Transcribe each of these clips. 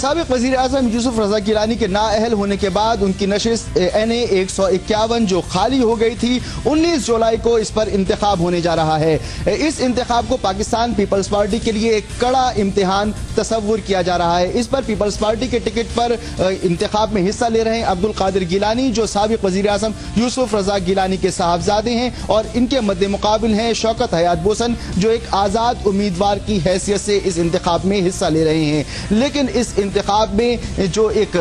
साबिक वज़ीर आज़म यूसुफ रज़ा गिलानी के नाअहल होने के बाद उनकी नशिस्त NA 151 जो खाली हो गई थी, 19 जुलाई को इस पर इंतखाब होने जा रहा है। इस इंतखाब को पाकिस्तान पीपल्स पार्टी के लिए एक कड़ा इम्तिहान तस्वुर किया जा रहा है। इस पर पीपल्स पार्टी के टिकट पर इंतखाब में हिस्सा ले रहे हैं अब्दुल कादिर गिलानी, जो साबिक वज़ीर आज़म यूसुफ रज़ा गिलानी के साहबजादे हैं, और इनके मद्दे मुकाबिल हैं शौकत हयात बोसन, जो एक आज़ाद उम्मीदवार की हैसियत से इस इंतखाब में हिस्सा ले रहे हैं। लेकिन इस इंतखाब में जो एक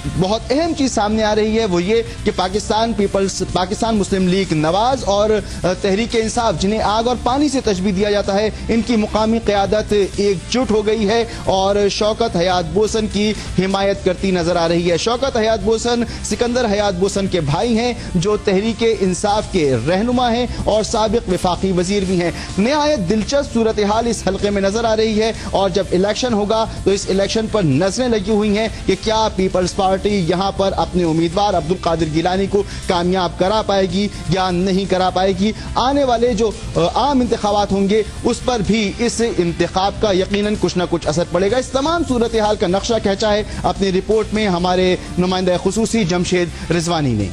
बहुत अहम चीज सामने आ रही है वो ये कि पाकिस्तान मुस्लिम लीग नवाज और तहरीक इंसाफ, जिन्हें आग और पानी से तशबीह दिया जाता है, इनकी मुकामी क़यादत एकजुट हो गई है और शौकत हयात बोसन की हिमायत करती नजर आ रही है। शौकत हयात बोसन सिकंदर हयात बोसन के भाई हैं, जो तहरीक इंसाफ के रहनुमा हैं और साबिक वफाकी वजीर भी हैं। नहायत दिलचस्प सूरत हाल इस हल्के में नजर आ रही है, और जब इलेक्शन होगा तो इस इलेक्शन पर नजरें लगी हुई हैं कि क्या पीपल्स पार्टी यहां पर अपने उम्मीदवार अब्दुल कादिर गिलानी को कामयाब करा पाएगी या नहीं करा पाएगी। आने वाले जो आम इंतखाबात होंगे उस पर भी इस इंतखाब का यकीनन कुछ न कुछ असर पड़ेगा। इस तमाम सूरत हाल का नक्शा खींचा है अपनी रिपोर्ट में हमारे नुमाइंदा खुसूसी जमशेद रिजवानी ने।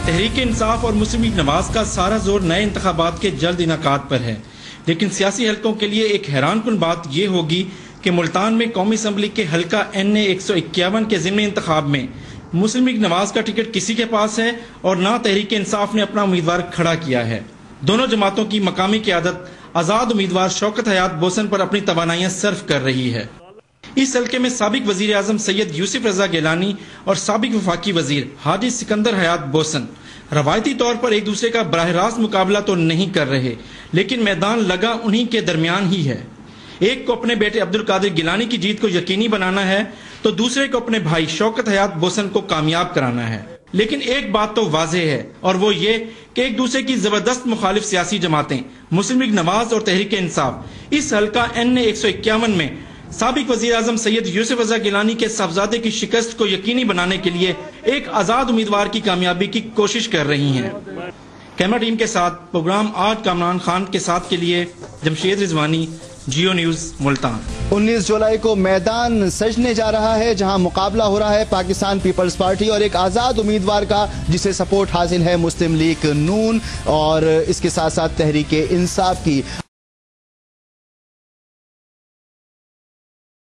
तहरीक इंसाफ और मुस्लिम लीग नवाज का सारा जोर नए इंतखाबात के जल्द इनेकाद पर है, लेकिन सियासी हलकों के लिए एक हैरानकुन बात यह होगी कि मुल्तान में कौमी असम्बली के हल्का NA 151 के ज़िमनी इंतखाब में मुस्लिम लीग नवाज का टिकट किसी के पास है और ना तहरीक इंसाफ ने अपना उम्मीदवार खड़ा किया है। दोनों जमातों की मकामी क़यादत आज़ाद उम्मीदवार शौकत हयात बोसन पर अपनी तवानाइयाँ सर्फ कर रही है। इस हल्के में साबिक वज़ीर आज़म सैयद यूसुफ रज़ा गिलानी और साबिक वफाकी वज़ीर हाजी सिकंदर हयात बोसन रवायती तौर पर एक दूसरे का बराह रास्त मुकाबला तो नहीं कर रहे, लेकिन मैदान लगा उन्हीं के दरमियान ही है। एक को अपने बेटे अब्दुल कादिर गिलानी की जीत को यकीनी बनाना है, तो दूसरे को अपने भाई शौकत हयात बोसन को कामयाब कराना है। लेकिन एक बात तो वाज़ेह है, और वो ये कि एक दूसरे की जबरदस्त मुखालिफ सियासी जमातें मुस्लिम लीग नवाज और तहरीक इंसाफ इस हल्का NA 151 में साबिक वज़ीर आज़म सैयद यूसुफ रज़ा गिलानी के साहबजादे की शिकस्त को यकीनी बनाने के लिए एक आज़ाद उम्मीदवार की कामयाबी की कोशिश कर रही हैं। कैमरा टीम के साथ प्रोग्राम आज कामरान खान के साथ के लिए जमशेद रिजवानी, जियो न्यूज़ मुल्तान। 19 जुलाई को मैदान सजने जा रहा है, जहां मुकाबला हो रहा है पाकिस्तान पीपल्स पार्टी और एक आज़ाद उम्मीदवार का, जिसे सपोर्ट हासिल है मुस्लिम लीग नून और इसके साथ साथ तहरीक इंसाफ की।